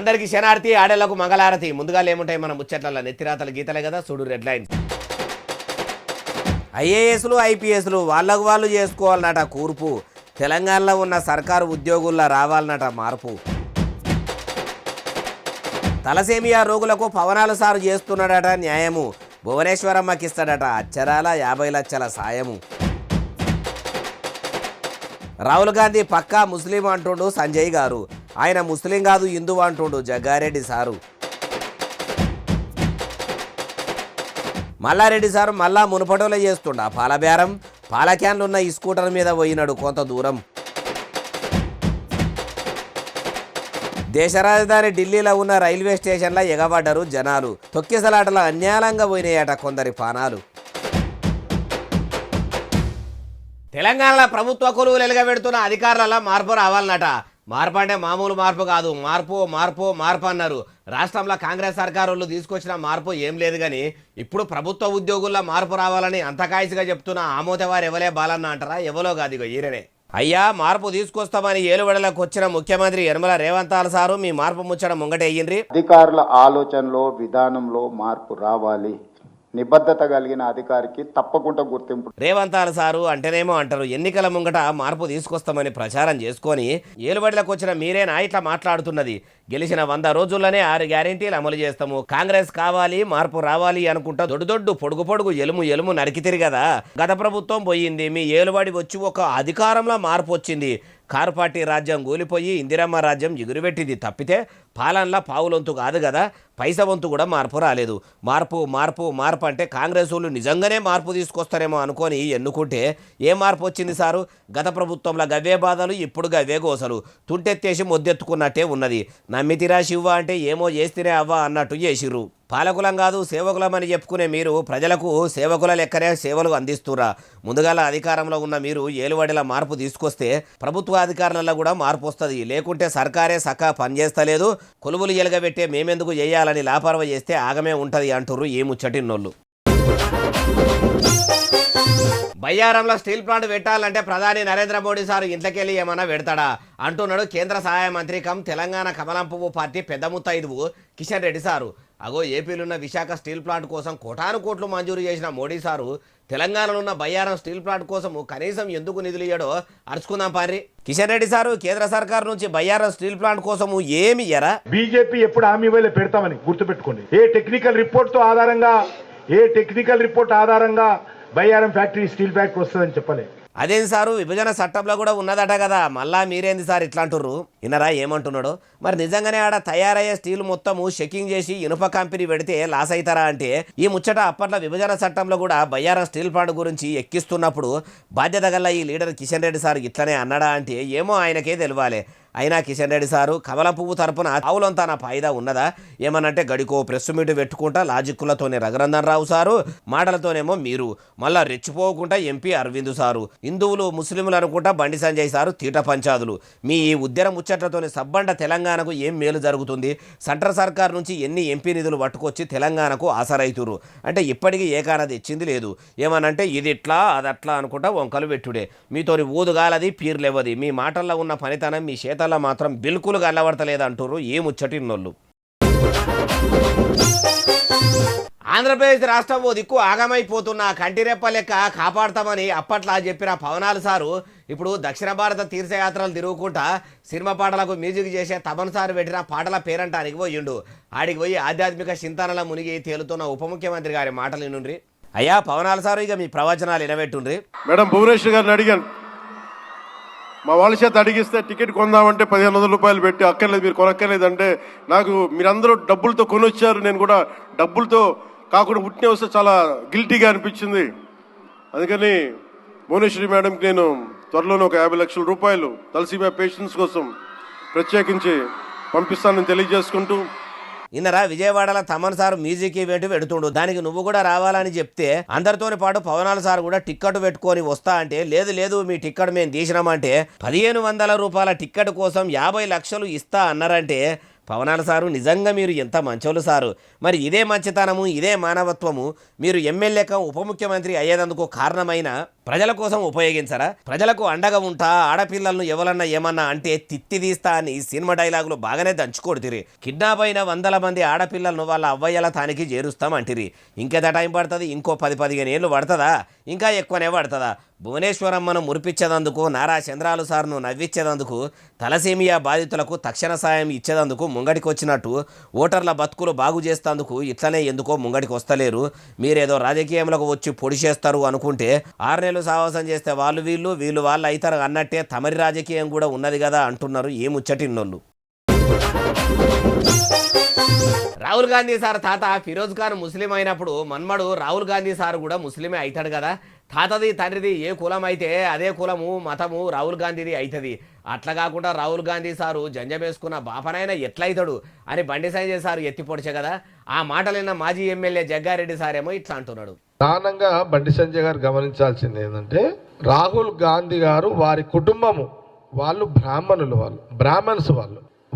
అందరికి శనార్తి ఆడేళ్లకు మంగళారతి. ముందుగా ఏముంటాయి మన ముచ్చట్ల నెత్తిరాతలు గీతలే కదా, చూడు రెడ్ లైన్స్. ఐఏఎస్లు ఐపీఎస్లు వాళ్ళకు వాళ్ళు చేసుకోవాలన్నట కూర్పు. తెలంగాణలో ఉన్న సర్కారు ఉద్యోగుల్లో రావాలన్నట మార్పు. తలసేమియా రోగులకు పవనాలు సారు చేస్తున్నాడట న్యాయము. భువనేశ్వరమ్మకి ఇస్తాడట అచ్చరాల 50 లక్షల సాయము. రాహుల్ గాంధీ పక్కా ముస్లిం అంటుండు సంజయ్ గారు. ఆయన ముస్లిం కాదు హిందూ అంటుండు జగ్గారెడ్డి సారు. మల్లారెడ్డి సారు మళ్ళా మునుపటోలే చేస్తుండ పాలబేరం. పాల క్యాన్లున్న ఈ స్కూటర్ మీద పోయినాడు కొంత దూరం. దేశ రాజధాని ఢిల్లీలో ఉన్న రైల్వే స్టేషన్లో ఎగబడ్డారు జనాలు. తొక్కిసలాటలో అన్యాయంగా పోయినాయట కొందరి పానాలు. తెలంగాణలో ప్రభుత్వ కొలువులు ఎలుగబెడుతున్న అధికారులలో మార్పు రావాలన్నట. మార్పు అంటే మామూలు మార్పు కాదు, మార్పు మార్పు మార్పు అన్నారు. రాష్ట్రంలో కాంగ్రెస్ సర్కారు తీసుకొచ్చిన మార్పు ఏం లేదు కానీ ఇప్పుడు ప్రభుత్వ ఉద్యోగుల్లో మార్పు రావాలని అంతకాయసిగా చెప్తున్న ఆమోదవారు ఎవలే బాలన్న అంటారా? ఎవలో కాదు, ఇగో ఈయననే. అయ్యా మార్పు తీసుకొస్తామని ఏలుబడిలకు వచ్చిన ముఖ్యమంత్రి యనమల రేవంత్ సారు మీ మార్పు ముచ్చట ముంగటే అయ్యిండ్రి. అధికారుల ఆలోచనలో విధానంలో మార్పు రావాలి. నిబద్ధత కలిగిన అధికారికి తప్పకుండా గుర్తింపు. రేవంత్ సారు అంటేనేమో అంటారు ఎన్నికల ముంగట మార్పు తీసుకొస్తామని ప్రచారం చేసుకొని ఏలుబడిలకు వచ్చిన మీరేనా ఇట్లా మాట్లాడుతున్నది? గెలిచిన 100 రోజుల్లోనే 6 గ్యారెంటీలు అమలు చేస్తాము, కాంగ్రెస్ కావాలి మార్పు రావాలి అనుకుంటా దొడ్డు పొడుగు ఎలుము నరికితిరి కదా. గత ప్రభుత్వం పోయింది, మీ ఏలుబడి వచ్చి ఒక అధికారంలో మార్పు వచ్చింది. కారు పార్టీ రాజ్యం కూలిపోయి ఇందిరమ్మ రాజ్యం ఎగురుపెట్టింది తప్పితే పాలనలో పావులొంతు కాదు కదా, పైస వంతు కూడా మార్పు రాలేదు. మార్పు మార్పు మార్పు అంటే కాంగ్రెస్ వాళ్ళు నిజంగానే మార్పు తీసుకొస్తారేమో అనుకొని ఎన్నుకుంటే ఏ మార్పు వచ్చింది సారు? గత ప్రభుత్వంలో గవ్వే బాధలు, ఇప్పుడు గవ్వే గోసలు. తుంటెత్తేసి మొద్దెత్తుకున్నట్టే ఉన్నది. నమ్మితిరా శివ్వ అంటే ఏమో చేస్తేనే అవ్వ అన్నట్టు చేసిర్రు. పాలకులం కాదు సేవకులమని చెప్పుకునే మీరు ప్రజలకు సేవకుల లెక్కనే సేవలు అందిస్తురా? ముందుగాల అధికారంలో ఉన్న మీరు ఏలువడిల మార్పు తీసుకొస్తే ప్రభుత్వ అధికారులలో కూడా మార్పు వస్తుంది. లేకుంటే సర్కారే సకా పనిచేస్తలేదు, కొలువులు ఎలుగబెట్టే మేమెందుకు చేయాలని లాపర్వ చేస్తే ఆగమే ఉంటుంది అంటుర్రు ఈ ముచ్చటిన్నోళ్ళు. బయ్యారంలో స్టీల్ ప్లాంట్ పెట్టాలంటే ప్రధాని నరేంద్ర మోడీ సారు ఇంట్లోకెళ్ళి ఏమన్నా పెడతాడా అంటున్నాడు కేంద్ర సహాయ మంత్రి తెలంగాణ కమలం పువ్వు పార్టీ పెద్ద ముత్తైదువు కిషన్ రెడ్డి సారు. అగో ఏపీలున్న విశాఖ స్టీల్ ప్లాంట్ కోసం కోటాను కోట్లు మంజూరు చేసిన మోడీ సారు తెలంగాణలో ఉన్న బయ్యారం స్టీల్ ప్లాంట్ కోసం కనీసం ఎందుకు నిధులు ఇయ్యడో అరుచుకుందాం పారి. కిషన్ రెడ్డి సారు కేంద్ర సర్కారు నుంచి బయ్యారం స్టీల్ ప్లాంట్ కోసం ఏమి ఇయ్యరా? బీజేపీ ఎప్పుడు హామీ వేలే పెడతామని గుర్తుపెట్టుకోండి. ఏ టెక్నికల్ రిపోర్ట్ ఆధారంగా బయ్యారం ఫ్యాక్టరీ స్టీల్ ఫ్యాక్టరీ వస్తుందని చెప్పలే. అదేంటి సారు విభజన చట్టంలో కూడా ఉన్నదట కదా, మళ్ళా మీరేంది సార్ ఇట్లా అంటుర్రు? ఇన్నరా ఏమంటున్నాడో? మరి నిజంగానే ఆడ తయారయ్యే స్టీల్ మొత్తము చెకింగ్ చేసి ఇనుప కంపెనీ పెడితే లాస్ అవుతారా అంటే ఈ ముచ్చట అప్పట్లో విభజన చట్టంలో కూడా బయ్యారం స్టీల్ ప్లాంట్ గురించి ఎక్కిస్తున్నప్పుడు బాధ్యత గల ఈ లీడర్ కిషన్ రెడ్డి సార్ ఇట్లనే అన్నాడా అంటే ఏమో ఆయనకే తెలియాలి. అయినా కిషన్ రెడ్డి సారు కమల పువ్వు తరపున ఆవులంతా నా ఫాయిదా ఉన్నదా? ఏమనంటే గడికో ప్రెస్ మీట్ పెట్టుకుంటా లాజిక్కులతోనే రఘునందన్ రావు సారు, మాటలతోనేమో మీరు, మళ్ళా రెచ్చిపోకుండా ఎంపీ అరవింద్ సారు, హిందువులు ముస్లింలు అనుకుంటా బండి సంజయ్ సారు తీట పంచాదులు. మీ ఈ ఉద్యమ ముచ్చట్లతోనే సబ్బండ తెలంగాణకు ఏం మేలు జరుగుతుంది? సెంట్రల్ సర్కార్ నుంచి ఎన్ని ఎంపీ నిధులు పట్టుకొచ్చి తెలంగాణకు ఆసరైతురు అంటే ఇప్పటికీ ఏకాన తెచ్చింది లేదు. ఏమనంటే ఇది ఇట్లా అదట్లా అనుకుంటా వంకలు పెట్టుడే. మీతోని ఊదుగాలది పీర్లెవ్వది. మీ మాటల్లో ఉన్న పనితనం మీ చేత మాత్రం బిల్కుల్ గల్లబడతలేదు అంటారు ఏ ముచ్చటిన్నోళ్ళు. ఆంధ్రప్రదేశ్ రాష్ట్రం ఓ దిక్కు ఆగమైపోతున్న కంటిరెప్ప లెక్క కాపాడతామని అప్పట్లో చెప్పిన పవనాలు సారు ఇప్పుడు దక్షిణ భారత తీర్థయాత్రలు తిరుగుకుంటా సినిమా పాటలకు మ్యూజిక్ చేసే తమన్ సారు పెట్టిన పాటల పేరంటానికి పోయిండు. ఆడికి పోయి ఆధ్యాత్మిక చింతనల మునిగి తేలుతున్న ఉప ముఖ్యమంత్రి గారి మాటలు వినుండ్రి. అయ్యా పవనాలు సారు ఇక మీ ప్రవచనాలు వినబెట్టుండ్రి. మేడం భువనేశ్వర్ గారిని అడిగాను, మా వాళ్ళ చేత అడిగిస్తే టికెట్ కొందామంటే 1500 రూపాయలు పెట్టి అక్కర్లేదు మీరు కొనక్కర్లేదంటే నాకు మీరందరూ డబ్బులతో కొనొచ్చారు, నేను కూడా డబ్బులతో కాకుండా పుట్టిన వస్తే చాలా గిల్టీగా అనిపించింది. అందుకని భువనేశ్వరి మేడంకి నేను త్వరలోనే ఒక 50 లక్షల రూపాయలు తలసీమియా పేషెంట్స్ కోసం ప్రత్యేకించి పంపిస్తానని తెలియజేసుకుంటూ. ఇన్నరా విజయవాడలో తమన్ సార్ మ్యూజిక్ ఈవెంట్ పెడుతుండు, దానికి నువ్వు కూడా రావాలని చెప్తే అందరితోని పాటు పవనాల సార్ కూడా టిక్కెట్ పెట్టుకొని వస్తా అంటే లేదు మీ టిక్కెట్ మేము తీసినామంటే 1500 రూపాయల టిక్కెట్ కోసం 50 లక్షలు ఇస్తా అన్నారంటే పవనాల సారు నిజంగా మీరు ఎంత మంచోళ్ళు సారు. మరి ఇదే మంచితనము ఇదే మానవత్వము మీరు ఎమ్మెల్యేగా ఉప ముఖ్యమంత్రి అయ్యేందుకు కారణమైన ప్రజల కోసం ఉపయోగించరా? ప్రజలకు అండగా ఉంటా, ఆడపిల్లలను ఎవరన్నా ఏమన్నా అంటే తిత్తి తీస్తా అని సినిమా డైలాగులు బాగానే దంచుకొడుతిరి. కిడ్నాప్ అయిన 100 మంది ఆడపిల్లలను వాళ్ళ అవ్వయ్యల తానికి చేరుస్తాం అంటిరి. ఇంకెంత టైం పడుతుంది? ఇంకో 10-15 ఏళ్ళు పడుతుందా? ఇంకా ఎక్కువనే పడుతుందా? భువనేశ్వరమ్మను మురిపించేందుకు, నారా చంద్రాలు సార్ను నవ్వించేందుకు, తలసేమియా బాధితులకు తక్షణ సాయం ఇచ్చేందుకు ముంగడికి వచ్చినట్టు ఓటర్ల బతుకులు బాగు చేసేందుకు ఇట్లనే ఎందుకో ముంగడికి వస్తలేరు. మీరేదో రాజకీయంలోకి వచ్చి పొడి చేస్తారు అనుకుంటే 6 నెలలు సావాసం చేస్తే వాళ్ళు వీళ్ళు వాళ్ళు అవుతారు అన్నట్టే తమరి రాజకీయం కూడా ఉన్నది కదా అంటున్నారు ఏ ముచ్చటిన్నోళ్ళు. రాహుల్ గాంధీ సార్ తాత ఫిరోజ్ ఖాన్ ముస్లిం అయినప్పుడు మన్మడు రాహుల్ గాంధీ సార్ కూడా ముస్లిమే అవుతాడు కదా. తాతది తండ్రిది ఏ కులం అయితే అదే కులము మతము రాహుల్ గాంధీది అవుతుంది. అట్లా కాకుండా రాహుల్ గాంధీ సారు జంజమేసుకున్న బాపనైనా ఎట్లయితాడు అని బండి సంజయ్ సారు ఎత్తి పొడిచే కదా. ఆ మాటలైన మాజీ ఎమ్మెల్యే జగ్గారెడ్డి సారేమో ఇట్లా అంటున్నాడు. ప్రధానంగా బండి సంజయ్ గారు గమనించాల్సింది ఏంటంటే రాహుల్ గాంధీ గారు వారి కుటుంబము వాళ్ళు బ్రాహ్మణులు, బ్రాహ్మణ్స్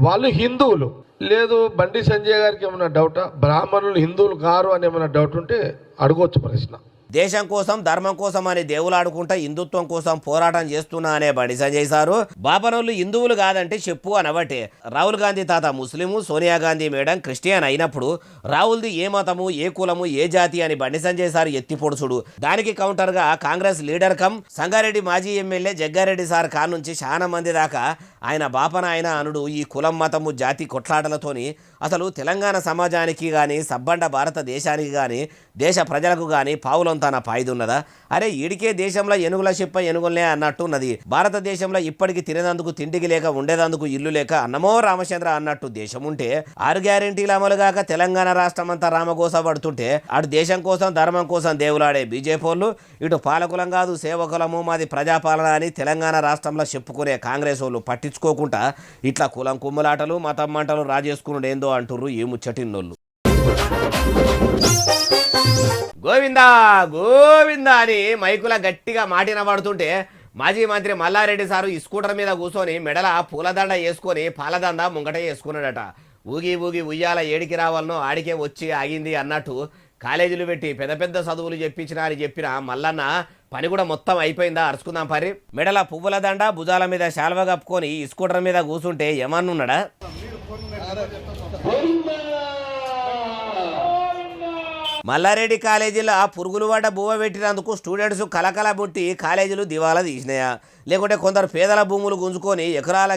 వాళ్ళు హిందువులు. లేదు బండి సంజయ్ గారికి ఏమైనా డౌటా? బ్రాహ్మణులు హిందువులు కారు అని ఏమైనా డౌట్ ఉంటే అడగొచ్చు ప్రశ్న. దేశం కోసం ధర్మం కోసం అని దేవులాడుకుంటా హిందుత్వం కోసం పోరాటం చేస్తున్నా అనే బండి సంజయ్ సారు బాపనోళ్ళు హిందువులు కాదంటే చెప్పు అనబట్టే. రాహుల్ గాంధీ తాత Muslim, Sonia Gandhi madam Christian అయినప్పుడు రాహుల్ది ఏ మతము ఏ కులము ఏ జాతి అని బండి సంజయ్ సారు ఎత్తిపొడుచుడు. దానికి కౌంటర్గా కాంగ్రెస్ లీడర్ కమ్ సంగారెడ్డి మాజీ ఎమ్మెల్యే జగ్గారెడ్డి సార్ కాడ నుంచి చాలా మంది దాకా ఆయన బాపన ఆయన అనుడు ఈ కులం మతము జాతి కొట్లాటలతోని అసలు తెలంగాణ సమాజానికి కానీ సబ్బండ భారతదేశానికి కానీ దేశ ప్రజలకు కానీ పావులం తన పాయిదున్నదా? అరే ఈడికే దేశంలో ఎనుగుల చెప్ప ఎనుగులనే అన్నట్టున్నది. భారతదేశంలో ఇప్పటికి తినేందుకు తిండికి లేక ఉండేందుకు ఇల్లు లేక అన్నమో రామచంద్ర అన్నట్టు దేశం ఉంటే 6 గ్యారెంటీలు అమలుగాక తెలంగాణ రాష్ట్రం అంతా రామగోస పడుతుంటే అటు దేశం కోసం ధర్మం కోసం దేవులాడే బీజేపీ వాళ్ళు ఇటు పాలకులం కాదు సేవకులము మాది ప్రజాపాలన అని తెలంగాణ రాష్ట్రంలో చెప్పుకునే కాంగ్రెస్ వాళ్ళు పట్టించుకోకుండా ఇట్లా కులం కుమ్ములాటలు మతం మంటలు రాజేసుకున్నాడు ఏందో అంటుర్రు ఈ ముచ్చటిన్నోళ్ళు. గోవిందా గోవిందా అని మైకుల గట్టిగా మాటిన పడుతుంటే మాజీ మంత్రి మల్లారెడ్డి సారు ఈ స్కూటర్ మీద కూర్చొని మెడల పూలదండ వేసుకొని పాలదండ ముంగట వేసుకున్నాడట. ఊగి ఊగి ఉయ్యాల ఏడికి రావాలనో ఆడికే వచ్చి ఆగింది అన్నట్టు కాలేజీలు పెట్టి పెద్ద పెద్ద చదువులు చెప్పించినా అని చెప్పిన మల్లన్న పని కూడా మొత్తం అయిపోయిందా అరుచుకుందాం పరి. మెడల పువ్వుల దండ భుజాల మీద శాల్వ కప్పుకొని ఈ స్కూటర్ మీద కూర్చుంటే ఏమన్నున్నాడా? మల్లారెడ్డి కాలేజీలో పురుగులు పడ్డ బువ్వ పెట్టినందుకు స్టూడెంట్స్ కలకల బుట్టి కాలేజీలు దివాలా తీసినాయా? లేకుంటే కొందరు పేదల భూములు గుంజుకొని ఎకరాల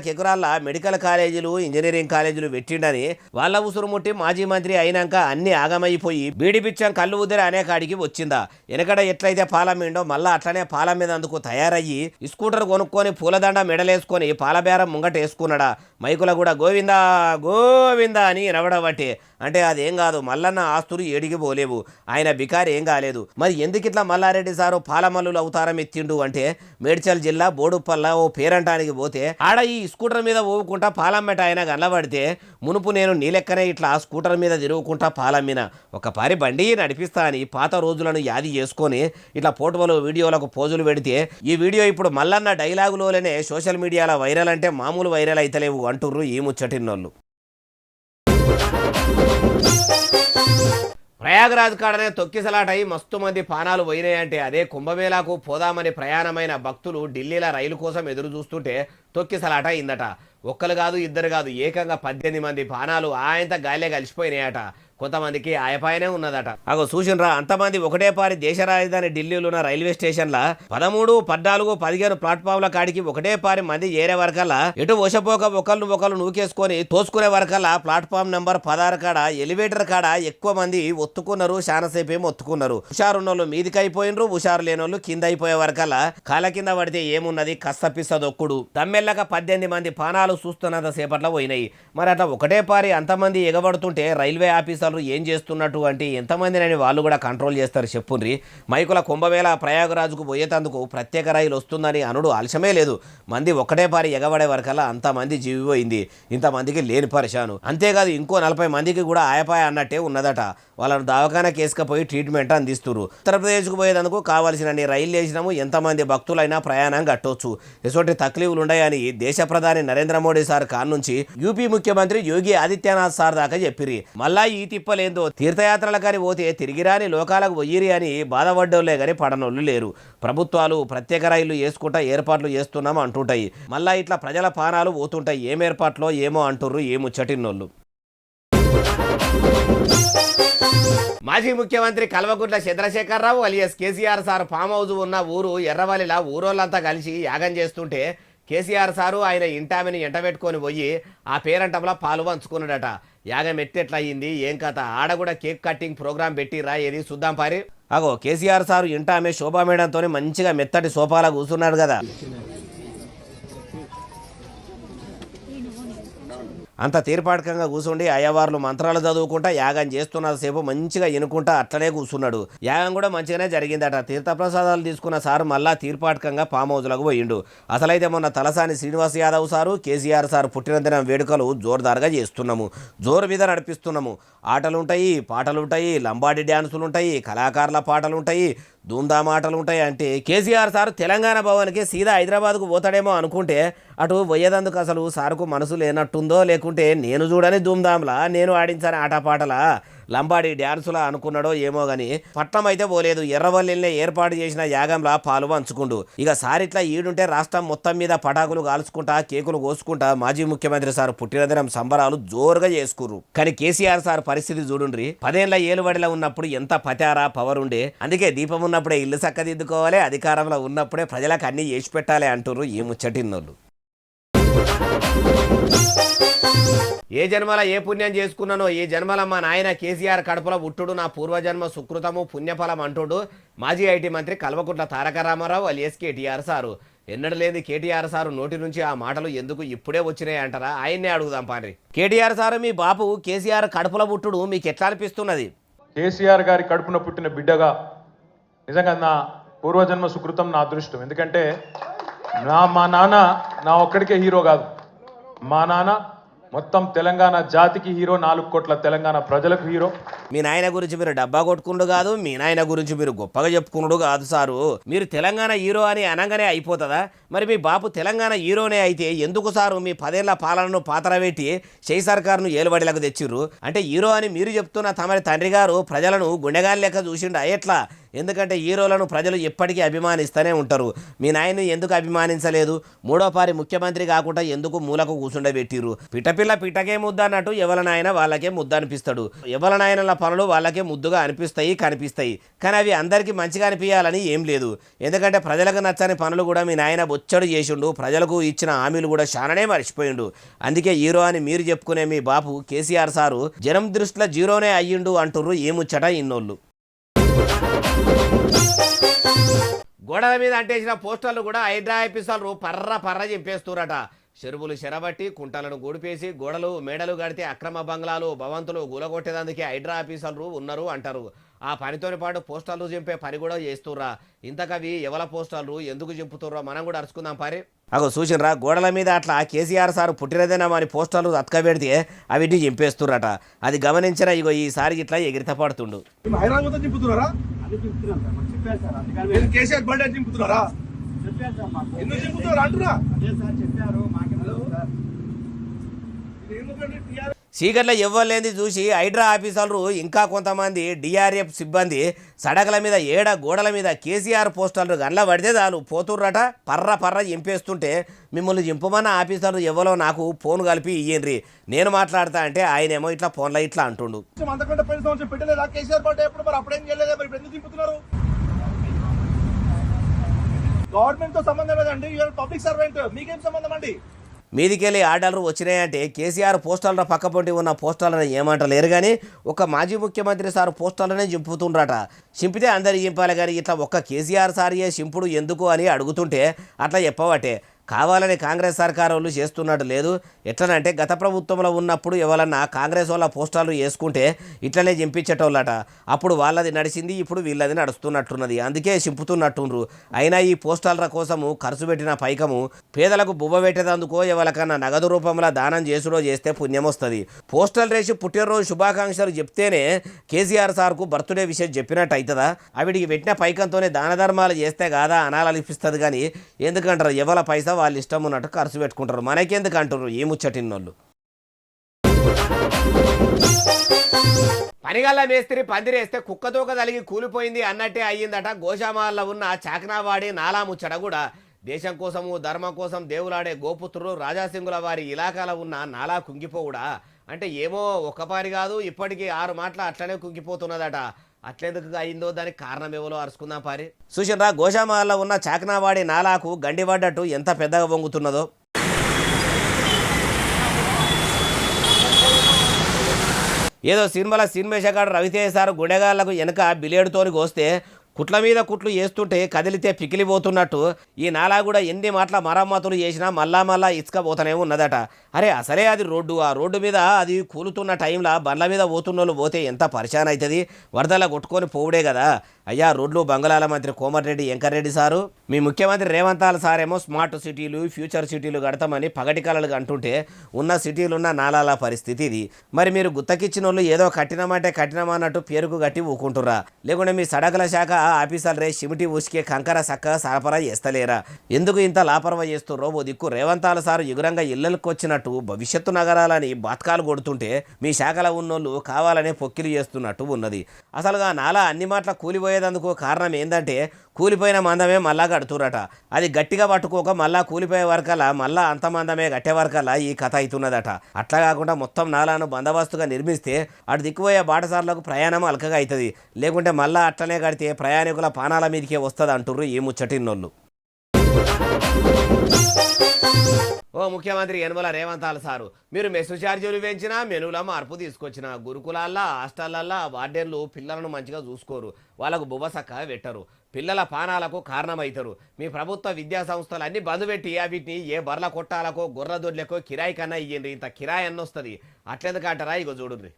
మెడికల్ కాలేజీలు ఇంజనీరింగ్ కాలేజీలు పెట్టిండని వాళ్ళ ఉసురు ముట్టి మాజీ మంత్రి అయినాక అన్ని ఆగమైపోయి బీడి పిచ్చం కళ్ళు ఉదిరి అనే కాడికి వచ్చిందా? వెనకడ ఎట్లయితే పాలమీండో మళ్ళా అట్లనే పాల మీద అందుకు తయారయ్యి స్కూటర్ కొనుక్కొని పూలదండ మెడలేసుకొని పాలబేరం ముంగట వేసుకున్నాడా? మైకుల కూడా గోవిందా గోవిందా అని నవడబట్టి. అంటే అదేం కాదు, మల్లన్న ఆస్తులు ఏడికి పోలేవు, ఆయన బికారి ఏం కాలేదు. మరి ఎందుకు ఇట్లా మల్లారెడ్డి సారు పాలమల్లులు అవతారం ఎత్తిండు అంటే మేడ్చల్ జిల్లా బోడుపల్ల ఓ పేరంటానికి పోతే ఆడ ఈ స్కూటర్ మీద ఊపుకుంటా పాలమ్మట ఆయన కనబడితే మునుపు నేను నీ లెక్కనే ఇట్లా స్కూటర్ మీద తిరుగుకుంటా పాలమ్మిన ఒక పారి బండి నడిపిస్తా అని పాత రోజులను యాది చేసుకొని ఇట్లా ఫోటోలు వీడియోలకు పోజులు పెడితే ఈ వీడియో ఇప్పుడు మల్లన్న డైలాగులోనే సోషల్ మీడియాలో వైరల్ అంటే మామూలు వైరల్ అయితలేవు అంటుర్రు ఈ ముచ్చటిన్నోళ్ళు. ప్రయాగరాజ్ కాడనే తొక్కిసలాటై మస్తు మంది పానాలు పోయినాయంటే అదే కుంభమేళాకు పోదామని ప్రయాణమైన భక్తులు ఢిల్లీలో రైలు కోసం ఎదురు చూస్తుంటే తొక్కిసలాట అయిందట. ఒక్కరు కాదు ఇద్దరు కాదు ఏకంగా 18 మంది పానాలు ఆయంత గాలే కలిసిపోయినాయట. కొంతమందికి ఆయపాయనే ఉన్నదట. అగో చూసినరా అంతమంది ఒకటే పారి దేశ రాజధాని ఢిల్లీలో ఉన్న రైల్వే స్టేషన్ల 13, 14, 15 ప్లాట్ఫామ్ల కాడికి ఒకటే పారి మంది ఏరే వరకల్లా ఎటు వశపోక ఒకళ్ళు నూకేసుకొని తోసుకునే వరకల్లా ప్లాట్ఫామ్ నెంబర్ 16 కాడ ఎలివేటర్ కాడ ఎక్కువ మంది ఒత్తుకున్నారు. శానసేపు ఏమి ఒత్తుకున్నారు. హుషారున్నోళ్ళు మీదికి అయిపోయినరు, హుషారు లేనోళ్ళు కింద అయిపోయే వరకల్లా కాళ్ళ కింద పడితే ఏమున్నది కస్తపిస్తదొక్కుడు. తమ్మెళ్ళక 18 మంది పానాలు చూస్తున్నంత సేపట్లో పోయినాయి. మరి అట్లా ఒకటే పారి అంతమంది ఎగబడుతుంటే రైల్వే ఆఫీసర్లు ఏం చేస్తున్నట్టు అంటే ఎంతమందినని వాళ్ళు కూడా కంట్రోల్ చేస్తారు చెప్పుండ్రి. మైకుల కుంభమేళ ప్రయాగరాజుకు పోయేటందుకు ప్రత్యేక రైలు వస్తుందని అనుడు ఆలస్యమే లేదు. మంది ఒకటే పారి ఎగబడే వరకల్లా అంతమంది జీవిపోయింది. ఇంతమందికి లేని పరిశాను. అంతేకాదు ఇంకో 40 మందికి కూడా ఆయపాయ అన్నట్టే ఉన్నదట. వాళ్ళను దవాఖానా కేసుకపోయి ట్రీట్మెంట్ అందిస్తున్నారు. ఉత్తరప్రదేశ్కు పోయేందుకు కావాల్సిన రైలు వేసినాము, ఎంతమంది భక్తులైనా ప్రయాణం కట్టవచ్చు. ఎటువంటి తక్లీఫ్లు ఉన్నాయని దేశ ప్రధాని నరేంద్ర మోడీ సార్ కాన్ నుంచి యూపీ ముఖ్యమంత్రి యోగి ఆదిత్యనాథ్ సార్ దాకా చెప్పిరి. మళ్ళా ఈ తిప్పలేందో తీర్థయాత్రలకని పోతే తిరిగిరాని లోకాలకు పోయిరి అని బాధపడ్డోళ్లే గాని పడనోళ్ళు లేరు. ప్రభుత్వాలు ప్రత్యేక రైళ్లు వేసుకుంటా ఏర్పాట్లు చేస్తున్నాం అంటుంటాయి. మళ్ళా ఇట్లా ప్రజల పానాలు పోతుంటాయి. ఏం ఏర్పాట్లో ఏమో అంటుర్రు ఏముచ్చటిన్నోళ్ళు. మాజీ ముఖ్యమంత్రి Kalvakuntla Chandrashekar Rao alias KCR sir farm house ఉన్న ఊరు ఎర్రవల్లిలా ఊరోళ్ళంతా కలిసి యాగం చేస్తుంటే కేసీఆర్ సారు ఆయన ఇంటామిని ఎంటబెట్టుకొని పోయి ఆ పేరంటంలో పాలు పంచుకున్నాడట. యాగం ఎట్టెట్లయింది ఏం కథ, ఆడ కూడా కేక్ కట్టింగ్ ప్రోగ్రాం పెట్టిరా, ఏది చూద్దాం పారి. అగో కేసీఆర్ సారు ఇంటామె శోభా మేడంతో మంచిగా మెత్తటి సోఫాలా కూర్చున్నాడు కదా. అంత తీర్పాటకంగా కూర్చుండి అయ్యవార్లు మంత్రాలు చదువుకుంటా యాగం చేస్తున్నంతసేపు మంచిగా ఎనుకుంటా అట్లనే కూర్చున్నాడు. యాగం కూడా మంచిగానే జరిగిందట. తీర్థప్రసాదాలు తీసుకున్న సారు మళ్ళా తీర్పాటకంగా ఫామ్ హౌస్లకు పోయిండు. అసలైతే మొన్న తలసాని శ్రీనివాస్ యాదవ్ సారు కేసీఆర్ సారు పుట్టినదిన వేడుకలు జోరుదారుగా చేస్తున్నాము, జోరు మీద నడిపిస్తున్నాము. ఆటలుంటాయి, పాటలుంటాయి, లంబాడి డ్యాన్సులుంటాయి, కళాకారుల పాటలుంటాయి, ధూమ్ధామ్ ఆటలు ఉంటాయి. అంటే కేసీఆర్ సార్ తెలంగాణ భవన్కి సీదా హైదరాబాద్కు పోతాడేమో అనుకుంటే అటు పోయేదందుకు అసలు సార్కు మనసు లేనట్టుందో, లేకుంటే నేను చూడని ధూమ్ధామ్లా నేను ఆడించని ఆటపాటలా లంబాడి డ్యాన్సులా అనుకున్నాడో ఏమో గాని పట్నం అయితే పోలేదు. ఎర్రవల్లినే ఏర్పాటు చేసిన యాగంలా పాలు పంచుకుండు. ఇక సార్ ఇట్లా ఈడుంటే రాష్ట్రం మొత్తం మీద పటాకులు కాల్చుకుంటా కేకులు కోసుకుంటా మాజీ ముఖ్యమంత్రి సార్ పుట్టినదినం సంబరాలు జోరుగా చేసుకుర్రు. కానీ కేసీఆర్ సార్ పరిస్థితి చూడుండ్రి. 10 ఏళ్ల ఏలుబడిలో ఉన్నప్పుడు ఎంత పతారా పవర్ ఉండే. అందుకే దీపం ఉన్నప్పుడే ఇల్లు చక్కదిద్దుకోవాలి, అధికారంలో ఉన్నప్పుడే ప్రజలకు అన్ని చేసి పెట్టాలి అంటుర్రు ఈ ముచ్చటిన్నోళ్ళు. ఏ జన్మల ఏ పుణ్యం చేసుకున్నానో ఈ జన్మల మా నాయన కేసీఆర్ కడుపులో పుట్టుడు నా పూర్వజన్మ సుకృతము పుణ్యఫలం అంటుడు మాజీ ఐటీ మంత్రి కల్వకుంట్ల తారక రామారావు అలియాస్ కేటీఆర్ సారు. ఎన్నడూ లేని కేటీఆర్ సారు నోటి నుంచి ఆ మాటలు ఎందుకు ఇప్పుడే వచ్చినాయి అంటారా? ఆయన్నే అడుగుదాం పారి. కేటీఆర్ సారు, మీ బాపు కేసీఆర్ కడుపులో పుట్టుడు మీకు ఎట్లా అనిపిస్తున్నది? కేసీఆర్ గారి కడుపున పుట్టిన బిడ్డగా నిజంగా నా పూర్వజన్మ సుకృతం, నా అదృష్టం. ఎందుకంటే మా నాన్న నా ఒక్కడికే హీరో కాదు, మా నాన్న మొత్తం తెలంగాణ జాతికి హీరో, 4 కోట్ల తెలంగాణ ప్రజలకు హీరో. మీ నాయన గురించి మీరు డబ్బా కొట్టుకున్నాడు కాదు, మీ నాయన గురించి మీరు గొప్పగా చెప్పుకున్నాడు కాదు సారు. మీరు తెలంగాణ హీరో అని అనగానే అయిపోతుందా? మరి మీ బాపు తెలంగాణ హీరోనే అయితే ఎందుకు సారు మీ 10 ఏళ్ల పాలనను పాతరబెట్టి చేయి సర్కారును ఏలుబడిలకు తెచ్చిర్రు? అంటే హీరో అని మీరు చెప్తున్న తమరి తండ్రి గారు ప్రజలను గుండెగాలి లెక్క చూసిండా ఎట్లా? ఎందుకంటే హీరోలను ప్రజలు ఎప్పటికీ అభిమానిస్తూనే ఉంటారు. మీ నాయన్ని ఎందుకు అభిమానించలేదు? 3వ పారి ముఖ్యమంత్రి కాకుండా ఎందుకు మూలకు కూర్చుండబెట్టిర్రు? పిట్టపిల్ల పిట్టకే ముద్ద అన్నట్టు ఎవరి నాయన వాళ్ళకే ముద్ద అనిపిస్తాడు. ఎవరి నాయనల పనులు వాళ్ళకే ముద్దుగా అనిపిస్తాయి, కనిపిస్తాయి. కానీ అవి అందరికీ మంచిగా అనిపించాలని ఏం లేదు. ఎందుకంటే ప్రజలకు నచ్చని పనులు కూడా మీ నాయన బొచ్చడు చేసిండు. ప్రజలకు ఇచ్చిన హామీలు కూడా చాలానే మర్చిపోయిండు. అందుకే హీరో అని మీరు చెప్పుకునే మీ బాపు కేసీఆర్ సారు జనం దృష్టిలో జీరోనే అయ్యిండు అంటుర్రు ఏముచ్చట ఇన్నోళ్ళు. గోడల మీద అంటేసిన పోస్టర్లు కూడా హైడ్రా ఆఫీసర్లు పర్ర చింపేస్తురట. చెరువులు చెరబట్టి కుంటలను గూడిపేసి గోడలు మేడలు కడితే అక్రమ బంగ్లాలు భవంతులు గూలగొట్టేదానికి హైడ్రా ఆఫీసర్లు ఉన్నారు అంటారు. ఆ పనితోని పాటు పోస్టర్లు చింపే పని కూడా చేస్తుర్రా. ఇంతకవి ఎవల పోస్టర్లు ఎందుకు చింపుతుర్రో మనం కూడా అరుచుకుందాం పారి. అగో చూసినరా, గోడల మీద అట్లా కేసీఆర్ సార్ పుట్టినదేనా అని పోస్టర్లు అతకబెడితే అవిటి చింపేస్తుర్రట. అది గమనించిన ఇగో ఈసారి ఇట్లా ఎగిరిత పడుతుండు. సీగర్ల ఇవ్వలేంది చూసి హైడ్రా ఆఫీసర్లు ఇంకా కొంతమంది డిఆర్ఎఫ్ సిబ్బంది సడగల మీద గోడల మీద కేసీఆర్ పోస్టర్లు గండ్ల పడితే చాలు పోతుర్రట. పర్ర చింపేస్తుంటే మిమ్మల్ని చింపమన్న ఆఫీసర్లు ఎవరో నాకు ఫోన్ కలిపి ఇయ్యండ్రి, నేను మాట్లాడతా అంటే ఆయనేమో ఇట్లా ఫోన్లో ఇట్లా అంటుండు. గవర్నమెంట్ తో సంబంధం లేదండి, పబ్లిక్ సర్వెంట్, మీకేం సంబంధం అండి? మీదికెళ్ళి ఆర్డర్లు వచ్చినాయంటే కేసీఆర్ పోస్టర్ల పక్కపొంటి ఉన్న పోస్టర్లను ఏమంటలేరు కానీ ఒక మాజీ ముఖ్యమంత్రి సార్ పోస్టర్లనే చింపుతుండ్రట. చింపితే అందరు చింపాలి కానీ ఇట్లా ఒక్క కేసీఆర్ సారియే చింపుడు ఎందుకు అని అడుగుతుంటే అట్లా చెప్పవటే. కావాలని కాంగ్రెస్ సర్కారు వాళ్ళు చేస్తున్నట్టు లేదు. ఎట్లనంటే గత ప్రభుత్వంలో ఉన్నప్పుడు ఎవరన్నా కాంగ్రెస్ వాళ్ళ పోస్టర్లు వేసుకుంటే ఇట్లనే చింపించేటోళ్ళట. అప్పుడు వాళ్ళది నడిచింది, ఇప్పుడు వీళ్ళది నడుస్తున్నట్టున్నది. అందుకే చింపుతున్నట్టుండ్రు. అయినా ఈ పోస్టర్ల కోసము ఖర్చు పెట్టిన పైకము పేదలకు బువ్వ పెట్టేదందుకో ఎవరికన్నా నగదు రూపంలో దానం చేసుడో చేస్తే పుణ్యం వస్తుంది. పోస్టల్ రేసి పుట్టినరోజు శుభాకాంక్షలు చెప్తేనే కేసీఆర్ సార్కు బర్త్డే విషయం చెప్పినట్టు అవుతుందా? అవిడికి పెట్టిన పైకంతోనే దాన ధర్మాలు చేస్తే కాదా అనాలనిపిస్తుంది. కానీ ఎందుకంటారు, ఎవరి పైసా వాళ్ళు ఇష్టం ఉన్నట్టు ఖర్చు పెట్టుకుంటారు. మనకెందుకు అంటారు ఈ ముచ్చటిన్నోళ్ళు. పనిగల్ల మేస్త్రి పందిరేస్తే కుక్కతోక తలిగి కూలిపోయింది అన్నట్టే అయ్యిందట గోషామాల్లో ఉన్న చాకనావాడి నాలా ముచ్చట కూడా. దేశం కోసము ధర్మం కోసం దేవులాడే గోపుత్రుడు రాజాసింగుల వారి ఇలాకాలో ఉన్న నాలా కుంగిపోవుడా అంటే ఏమో ఒక్క పారి కాదు, ఇప్పటికీ 6 మాటలు అట్లనే కుంగిపోతున్నదట. అట్లెందుకు అయిందో దానికి కారణం ఎవరో అరుచుకుందాం పారి. చూసినరా, గోషామాల్లో ఉన్న చాకనావాడి నాలాకు గండి పడ్డట్టు ఎంత పెద్దగా వంగుతున్నదో. ఏదో సినిమాల సినిమేషగాడు రవితేజ సార్ గుండెగాళ్లకు వెనక బిలేడుతోని కోస్తే కుట్ల మీద కుట్లు వేస్తుంటే కదిలితే పికిలిపోతున్నట్టు ఈ నాలా కూడా ఎన్ని మాటల మరమ్మతులు చేసినా మళ్ళా ఇసుక పోతూనే ఉన్నదట. అరే అసలే అది రోడ్డు, ఆ రోడ్డు మీద అది కూలుతున్న టైంలో బండ్ల మీద పోతున్నోళ్ళు పోతే ఎంత పరిశాన్ అవుతుంది. వరదలా కొట్టుకొని పోవుడే కదా. అయ్యా, రోడ్లు బంగాళాల మంత్రి కోమటిరెడ్డి వెంకటరెడ్డి సారు, మీ ముఖ్యమంత్రి రేవంతాల సారేమో స్మార్ట్ సిటీలు ఫ్యూచర్ సిటీలు కడతామని పగటి కలలు అంటుంటే ఉన్న సిటీలున్న నాలాల పరిస్థితి ఇది. మరి మీరు గుత్తకిచ్చిన వాళ్ళు ఏదో కట్టినమంటే కట్టినమన్నట్టు పేరుకు కట్టి ఊకుంటురా? లేకుంటే మీ సడకల శాఖ ఆఫీసర్లే సిమిటి ఉసికే కంకర సక్క సరఫరా చేస్తలేరా? ఎందుకు ఇంత లాపరవ చేస్తుర్రో ఓ దిక్కు రేవంతాల సారు ఎగురంగా ఇళ్లకు వచ్చినట్టు భవిష్యత్తు నగరాలని బాత్కాలు కొడుతుంటే మీ శాఖలో ఉన్నోళ్ళు కావాలనే పొక్కిలు చేస్తున్నట్టు ఉన్నది. అసలుగా నాలా అన్ని మాటల కూలిపోయేదందుకు కారణం ఏంటంటే కూలిపోయిన మందమే మళ్ళా కడుతురట. అది గట్టిగా పట్టుకోక మళ్ళా కూలిపోయే వరకల్లా మళ్ళా అంత మందమే కట్టే వరకల్లా ఈ కథ అవుతున్నదట. అట్లా కాకుండా మొత్తం నాలాను బందోబస్తుగా నిర్మిస్తే అటు దిక్కుపోయే బాటసార్లకు ప్రయాణం అలకగా అవుతుంది. లేకుంటే మళ్ళా అట్లనే కడితే ప్రయాణికుల పానాల మీదకే వస్తుంది అంటుర్రు ఈ ముచ్చటిన్నోళ్ళు. ఓ ముఖ్యమంత్రి యనమల రేవంతాల సారు, మీరు మెస్సు ఛార్జీలు పెంచినా మెనూల మార్పు తీసుకొచ్చిన గురుకులాల్లో హాస్టళ్లల్లో వార్డెన్లు పిల్లలను మంచిగా చూసుకోరు, వాళ్ళకు బువ్వసక్క పెట్టరు, పిల్లల పానాలకు కారణమవుతారు. మీ ప్రభుత్వ విద్యా సంస్థలు అన్ని బంద్ పెట్టి వీటిని ఏ బర్ల కొట్టాలకో గొర్రె దొడ్లకో కిరాయి కన్నా ఇయ్యండి. ఇంత కిరాయి అన్న వస్తుంది. అట్లెందుకు అంటారా? ఇగో చూడండి.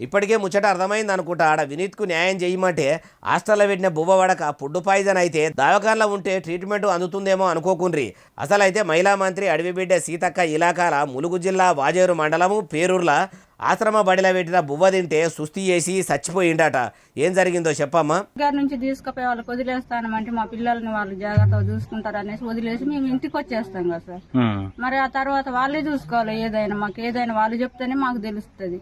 ఇప్పటికే ముచ్చట అర్థమైంది అనుకుంటా. ఆడ వినీత్కు న్యాయం చేయమంటే హాస్టల్లో పెట్టిన బువ్వ వడక ఫుడ్ పాయిజన్ అయితే దవాఖానలో ఉంటే ట్రీట్మెంట్ అందుతుందేమో అనుకోకుండ్రి. అసలైతే మహిళా మంత్రి అడవిబిడ్డ సీతక్క ఇలాకాల ములుగు జిల్లా వాజేరు మండలము పేరూర్ల ఆశ్రమ బడిలో పెట్టిన బువ్వ తింటే సుస్థి చేసి చచ్చిపోయిండట. ఏం జరిగిందో చెప్పమ్మా. గారి నుంచి తీసుకుపోయి వాళ్ళకి వదిలేస్తానమంటే మా పిల్లల్ని వాళ్ళు జాగ్రత్తగా చూసుకుంటారు అనేసి వదిలేసి మేము ఇంటికి వచ్చేస్తాం కదా సార్. మరి ఆ తర్వాత వాళ్ళే చూసుకోవాలి. ఏదైనా మాకు ఏదైనా వాళ్ళు చెప్తేనే మాకు తెలుస్తుంది.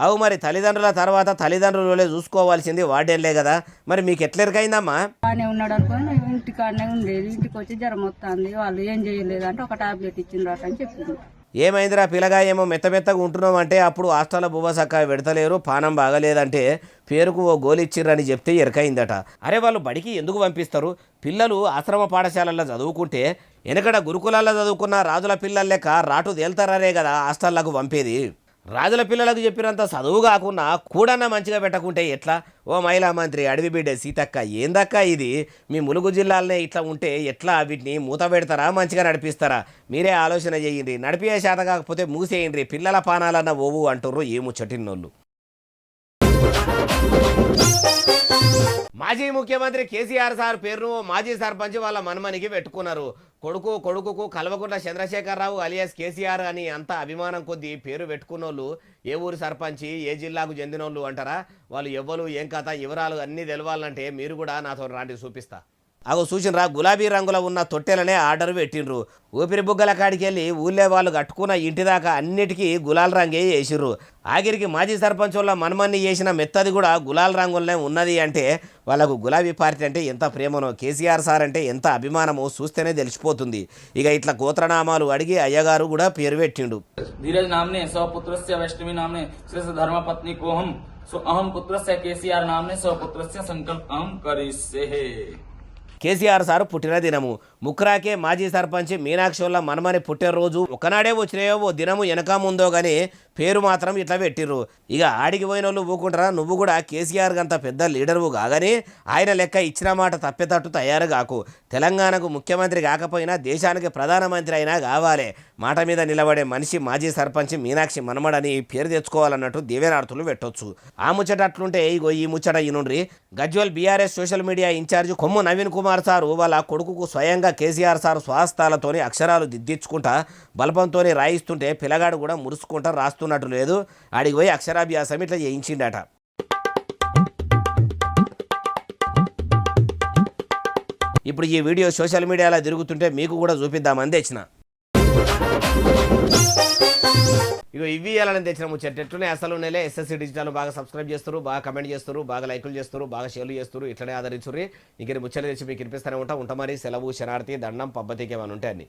అవు మరి తల్లిదండ్రుల తర్వాత తల్లిదండ్రులే చూసుకోవాల్సింది వార్డెన్లే కదా. మరి మీకు ఎట్లెరకైందమ్మా? బాగానే ఉన్నాడు అనుకోని ఇంటికాడనే ఉండేది. ఇంటికి వచ్చి జ్వరం వస్తుంది, వాళ్ళు ఏం చేయలేదు అంటే ఒక టాబ్లెట్ ఇచ్చిండ్రట అని చెప్పింది. ఏమైందిరా పిల్లగా ఏమో మెత్తగా ఉంటున్నాం అంటే అప్పుడు హాస్టల్లో బువ్వ సక్క పెడతలేరు, పానం బాగలేదంటే పేరుకు ఓ గోలు ఇచ్చిర్రని చెప్తే ఎరకైందట. అరే వాళ్ళు బడికి ఎందుకు పంపిస్తారు? పిల్లలు ఆశ్రమ పాఠశాలల్లో చదువుకుంటే వెనకడ గురుకులాల్లో చదువుకున్న రాజుల పిల్లల లెక్క రాటు తేల్తారనే కదా హాస్టళ్లకు పంపేది. రాజుల పిల్లలకు చెప్పినంత చదువు కాకుండా కూడన్నా మంచిగా పెట్టకుంటే ఎట్లా? ఓ మహిళా మంత్రి అడవిబిడ్డ సీతక్క, ఏందక్క ఇది? మీ ములుగు జిల్లాలనే ఇట్లా ఉంటే ఎట్లా? వీటిని మూత పెడతారా మంచిగా నడిపిస్తారా? మీరే ఆలోచన చేయండి. నడిపే శాత కాకపోతే మూసేయండి. పిల్లల పానాలన్న ఓవు అంటుర్రు ఈ ముచ్చటిన్నోళ్ళు. మాజీ ముఖ్యమంత్రి కేసీఆర్ సార్ పేరును మాజీ సర్పంచ్ వాళ్ళ మన్మనికి పెట్టుకున్నారు. కొడుకుకు కల్వకుంట్ల చంద్రశేఖరరావు అలియాస్ కేసీఆర్ అని అంత అభిమానం కొద్దీ పేరు పెట్టుకున్నోళ్ళు ఏ ఊరు సర్పంచి ఏ జిల్లాకు చెందినోళ్ళు అంటారా? వాళ్ళు ఎవ్వరు ఏం కథ వివరాలు అన్నీ తెలవాలంటే మీరు కూడా నాతో రాండి చూపిస్తా. అగో చూసినరా, గులాబీ రంగులో ఉన్న తొట్టెలనే ఆర్డర్ పెట్టిండ్రు. ఊపిరి బుగ్గల కాడికి వెళ్ళి ఊళ్ళే వాళ్ళు కట్టుకున్న ఇంటి దాకా అన్నిటికీ గులాల్ రంగే వేసిర్రు. ఆఖరికి మాజీ సర్పంచ్ వాళ్ళ మనమన్ని చేసిన మెత్తది కూడా గులాల్ రంగులనే ఉన్నది అంటే వాళ్ళకు గులాబీ పార్టీ అంటే ఎంత ప్రేమనో, కేసీఆర్ సార్ అంటే ఎంత అభిమానమో చూస్తేనే తెలిసిపోతుంది. ఇక ఇట్లా గోత్రనామాలు అడిగి అయ్యగారు కూడా పేరు పెట్టిండు. धीरज नामने स्वपुत्रस्य वैष्णवी नामने श्रेष्ठ धर्मपत्नी को हम अहम पुत्रस्य केसीआर नामने स्वपुत्रस्य संकल्प अहम करिष्ये. కేసీఆర్ సారు పుట్టిన దినము ముక్రాకే మాజీ సర్పంచ్ మీనాక్షి వాళ్ళ మనమని పుట్టినరోజు ఒకనాడే వచ్చినాయో ఓ దినము వెనక ముందో కానీ పేరు మాత్రం ఇట్లా పెట్టిర్రు. ఇక ఆడికి పోయిన వాళ్ళు ఊకుంటారా? నువ్వు కూడా కేసీఆర్ గంత పెద్ద లీడర్వు కాగానే ఆయన లెక్క ఇచ్చిన మాట తప్పేటట్టు తయారు కాకు. తెలంగాణకు ముఖ్యమంత్రి కాకపోయినా దేశానికి ప్రధానమంత్రి అయినా కావాలి. మాట మీద నిలబడే మనిషి మాజీ సర్పంచ్ మీనాక్షి మనమడని పేరు తెచ్చుకోవాలన్నట్టు దేవేనార్థులు పెట్టొచ్చు. ఆ ముచ్చట అట్లుంటే ఇగో ఈ ముచ్చట ఈనుండ్రి. Gajwel BRS social media incharge Kommu Naveen Kumar sir వాళ్ళ కొడుకుకు స్వయంగా కేసీఆర్ సార్ స్వహస్తాలతోని అక్షరాలు దిద్దించుకుంటా బల్పంతోనే రాయిస్తుంటే పిల్లగాడు కూడా మురుసుకుంటా రాస్తున్నట్టు లేదు. ఆడికి పోయి అక్షరాభ్యాసం ఇట్లా చేయించిండట. ఇప్పుడు ఈ వీడియో సోషల్ మీడియాలో తిరుగుతుంటే మీకు కూడా చూపిద్దామని తెచ్చిన. ఇగో ఇవి ఇవ్వాలని తెచ్చిన ముచ్చట్లనే అసలు నెలే ఎస్ఎస్సీ డిజిటల్ బాగా సబ్స్క్రైబ్ చేస్తారు, బాగా కమెంట్ చేస్తారు, బాగా లైకులు చేస్తారు, బాగా షేర్లు చేస్తారు. ఇట్లనే ఆదరించుర్రి. ఇంక ముచ్చట్లు తెచ్చి మీకు వినిపిస్తూనే ఉంటా. మరి సెలవు, శనార్థి, దండం, పబ్బతికి ఏమైనా ఉంటాయి అన్ని.